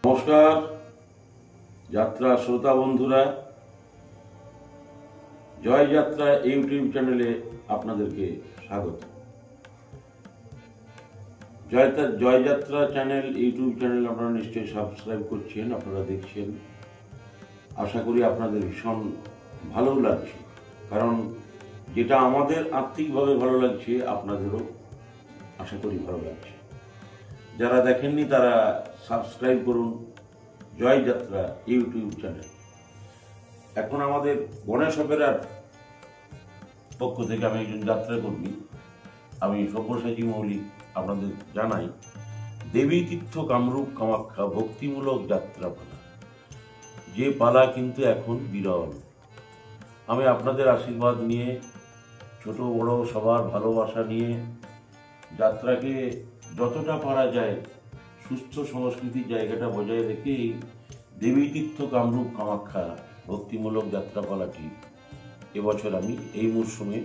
নমস্কার যাত্রা শ্রোতা বন্ধুরা, জয় যাত্রা ইউটিউব চ্যানেলে আপনাদেরকে স্বাগত। জয় যাত্রা চ্যানেল ইউটিউব চ্যানেল আপনারা নিশ্চয়ই সাবস্ক্রাইব করছেন, আপনারা দেখছেন। আশা করি আপনাদের ভীষণ ভালো লাগছে, কারণ যেটা আমাদের আর্থিকভাবে ভালো লাগছে আপনাদেরও আশা করি ভালো লাগছে। যারা দেখেননি তারা সাবস্ক্রাইব করুন জয় যাত্রা ইউটিউব চ্যানেল। এখন আমাদের গণেশ অপেরার পক্ষ থেকে আমি একজন যাত্রা কর্মী, আমি সব্যসাচী মৌলিক আপনাদের জানাই দেবী তীর্থ কামরূপ কামাখ্যা ভক্তিমূলক যাত্রা পালা, যে পালা কিন্তু এখন বিরল। আমি আপনাদের আশীর্বাদ নিয়ে, ছোট বড় সবার ভালোবাসা নিয়ে যাত্রাকে যতটা পারা যায় সুস্থ সংস্কৃতির জায়গাটা বজায় রেখে দেবী তীর্থ কামরূপ কামাখ্যা ভক্তিমূলক যাত্রাপালাটি এবছর আমি এই মরশুমে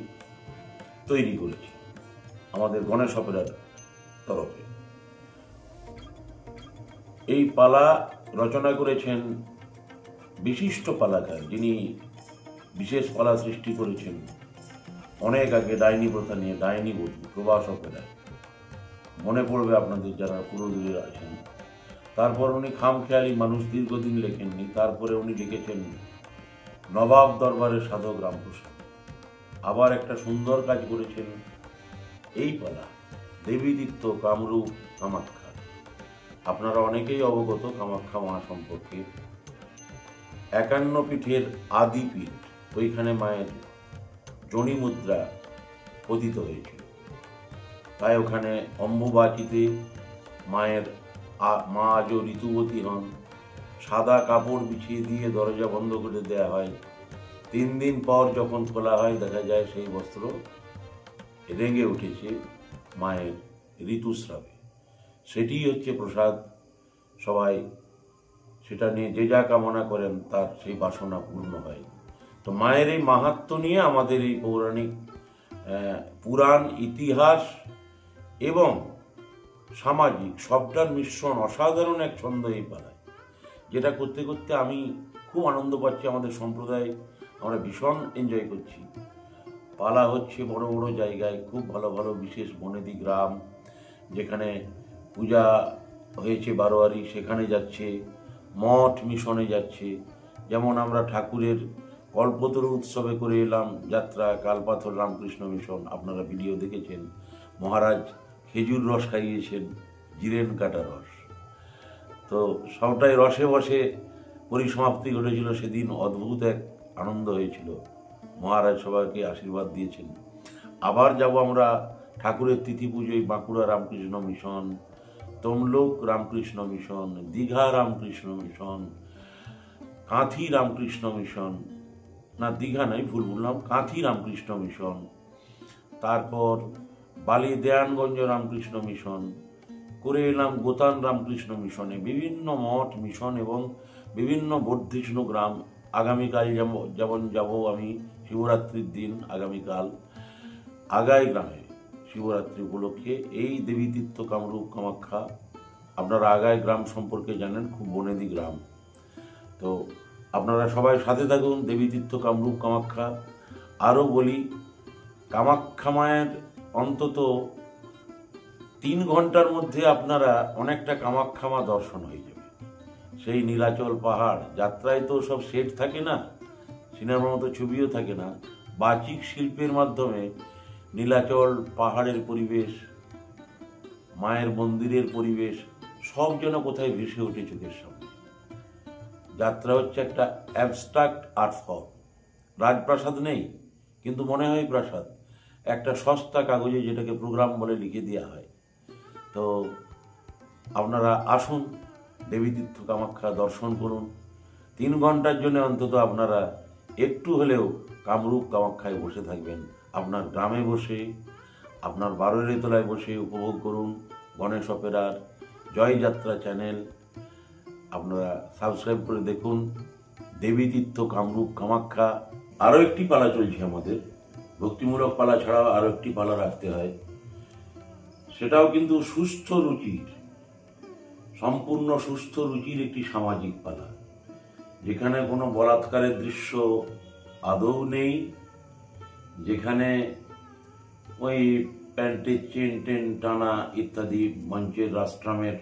তৈরি করেছি আমাদের গণেশ অপেরার তরফে। এই পালা রচনা করেছেন বিশিষ্ট পালাকার, যিনি বিশেষ পালা সৃষ্টি করেছেন অনেক আগে ডাইনি প্রথা নিয়ে, ডাইনি বধূ প্রবাস অপেরায়, মনে পড়বে আপনাদের যারা পুরোদূরের আছেন। তারপর উনি খামখেয়ালি মানুষ দীর্ঘদিন লেখেননি, তারপরে উনি লিখেছেন নবাব দরবারের সাধক রামপ্রসাদ। আবার একটা সুন্দর কাজ করেছেন এই পালা দেবী তীর্থ কামরূপ কামাখ্যা। আপনারা অনেকেই অবগত কামাখ্যা মা সম্পর্কে। 51 পীঠের আদি পীঠ, ওইখানে মায়ের জনি মুদ্রা পতিত হয়েছিল, তাই ওখানে অম্বুবাচিতে মায়ের মা আজও ঋতুবতী হন। সাদা কাপড় বিছিয়ে দিয়ে দরজা বন্ধ করে দেয়া হয়। 3 দিন পর যখন খোলা হয় দেখা যায় সেই বস্ত্র রেঙে উঠেছে মায়ের ঋতুস্রাবে। সেটি হচ্ছে প্রসাদ। সবাই সেটা নিয়ে যে যা কামনা করেন তার সেই বাসনা পূর্ণ হয়। তো মায়ের এই মাহাত্ম্য নিয়ে আমাদের এই পৌরাণিক পুরাণ, ইতিহাস এবং সামাজিক সবটার মিশ্রণ, অসাধারণ এক ছন্দ এই পালায়, যেটা করতে করতে আমি খুব আনন্দ পাচ্ছি। আমাদের সম্প্রদায় আমরা ভীষণ এনজয় করছি। পালা হচ্ছে বড় বড় জায়গায়, খুব ভালো ভালো বিশেষ বনেদি গ্রাম, যেখানে পূজা হয়েছে বারোয়ারি সেখানে যাচ্ছে, মঠ মিশনে যাচ্ছে। যেমন আমরা ঠাকুরের কল্পতরু উৎসবে করে এলাম যাত্রা কালপাথর রামকৃষ্ণ মিশন, আপনারা ভিডিও দেখেছেন। মহারাজ খেজুর রস খাইয়েছেন, জিরেন কাটা রস। তো সবটাই রসে বসে পরিসমাপ্তি ঘটেছিল সেদিন। অদ্ভুত এক আনন্দ হয়েছিল। মহারাজ সবাইকে আশীর্বাদ দিয়েছেন। আবার যাব আমরা ঠাকুরের তিথি পুজোয় Bankura Ramakrishna mission, Tamluk Ramakrishna mission, Digha Ramakrishna mission, Kanthi Ramakrishna mission, না দীঘা নয়, ভুল বললাম, কাঁথি রামকৃষ্ণ মিশন। তারপর বালি দেয়ানগঞ্জ রামকৃষ্ণ মিশন করে এলাম গোতান রামকৃষ্ণ মিশনে। বিভিন্ন মঠ মিশন এবং বিভিন্ন বর্ধিষ্ণু গ্রাম। আগামীকাল যেমন যাব আমি শিবরাত্রির দিন, আগামীকাল আগাই গ্রামে শিবরাত্রি উপলক্ষে এই দেবী তীর্থ কামরূপ কামাখ্যা। আপনারা আগাই গ্রাম সম্পর্কে জানেন, খুব বনেদি গ্রাম। তো আপনারা সবাই সাথে থাকুন দেবী তীর্থ কামরূপ কামাখ্যা। আরও বলি, কামাখ্যা মায়ের অন্তত 3 ঘন্টার মধ্যে আপনারা অনেকটা কামাখ্যা মা দর্শন হয়ে যাবে। সেই নীলাচল পাহাড়, যাত্রায় তো সব সেট থাকে না, সিনেমার মতো ছবিও থাকে না, বাচিক শিল্পের মাধ্যমে নীলাচল পাহাড়ের পরিবেশ, মায়ের মন্দিরের পরিবেশ সব যেন কোথায় ভেসে ওঠে চোখের সামনে। যাত্রা হচ্ছে একটা অ্যাবস্ট্রাক্ট আর্ট ফর্ম। রাজপ্রাসাদ নেই, কিন্তু মনে হয় প্রাসাদ। একটা সস্তা কাগজে যেটাকে প্রোগ্রাম বলে লিখে দেওয়া হয়। তো আপনারা আসুন, দেবী তীর্থ কামাখ্যা দর্শন করুন। 3 ঘন্টার জন্য অন্তত আপনারা একটু হলেও কামরূপ কামাখ্যায় বসে থাকবেন। আপনার গ্রামে বসে, আপনার বারোয়ারি তলায় বসে উপভোগ করুন গণেশ অপেরার জয় যাত্রা চ্যানেল। আপনারা সাবস্ক্রাইব করে দেখুন দেবী তীর্থ কামরূপ কামাখ্যা। আরও একটি পালা চলছে আমাদের, ভক্তিমূলক পালা ছাড়াও আরও একটি পালা রাখতে হয়। সেটাও কিন্তু সুস্থ রুচির, সম্পূর্ণ সুস্থ রুচির একটি সামাজিক পালা, যেখানে কোনো বলাৎকারের দৃশ্য আদৌ নেই, যেখানে ওই প্যান্টের চেন টেন টানা ইত্যাদি, মঞ্চের রাষ্ট্রামের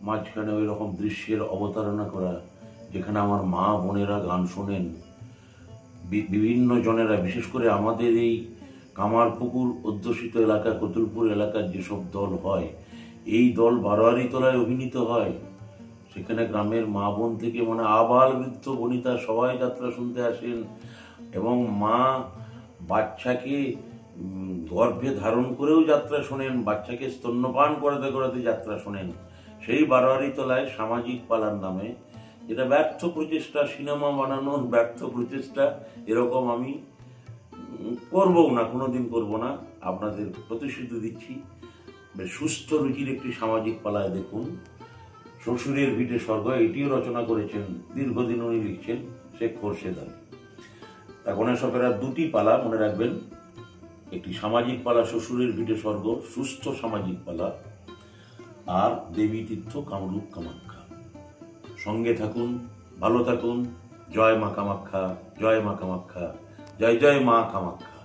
মাঝখানে ওই রকম দৃশ্যের অবতারণা করা, যেখানে আমার মা বোনেরা গান শোনেন, বিভিন্ন জনেরা, বিশেষ করে আমাদের এই কামারপুকুর অধ্যুষিত এলাকা, কতুলপুর এলাকার যেসব দল হয়, এই দল বারোয়ারি তলায় অভিনীত হয়। সেখানে গ্রামের মা বোন থেকে মানে আবাল বৃদ্ধ বনিতা সবাই যাত্রা শুনতে আসেন, এবং মা বাচ্চাকে গর্ভে ধারণ করেও যাত্রা শোনেন, বাচ্চাকে স্তন্যপান করাতে করাতে যাত্রা শোনেন। সেই বারোয়ারি তলায় সামাজিক পালার নামে, যেটা ব্যর্থ প্রচেষ্টা, সিনেমা বানানোর ব্যর্থ প্রচেষ্টা, এরকম আমি করবও না, কোনোদিন করব না, আপনাদের প্রতিশ্রুতি দিচ্ছি। সুস্থ রুচির একটি সামাজিক পালায় দেখুন শ্বশুরের ভিটে স্বর্গ, এটিও রচনা করেছেন, দীর্ঘদিন উনি লিখছেন, শেখ খোরশেদ আলী। গণেশ অপেরার দুটি পালা মনে রাখবেন, একটি সামাজিক পালা শ্বশুরের ভিটে স্বর্গ, সুস্থ সামাজিক পালা, আর দেবী তীর্থ কামরূপ কামাখ্যা। সঙ্গে থাকুন, ভালো থাকুন। জয় মা কামাখ্যা, জয় মা কামাখ্যা, জয় জয় মা কামাখ্যা।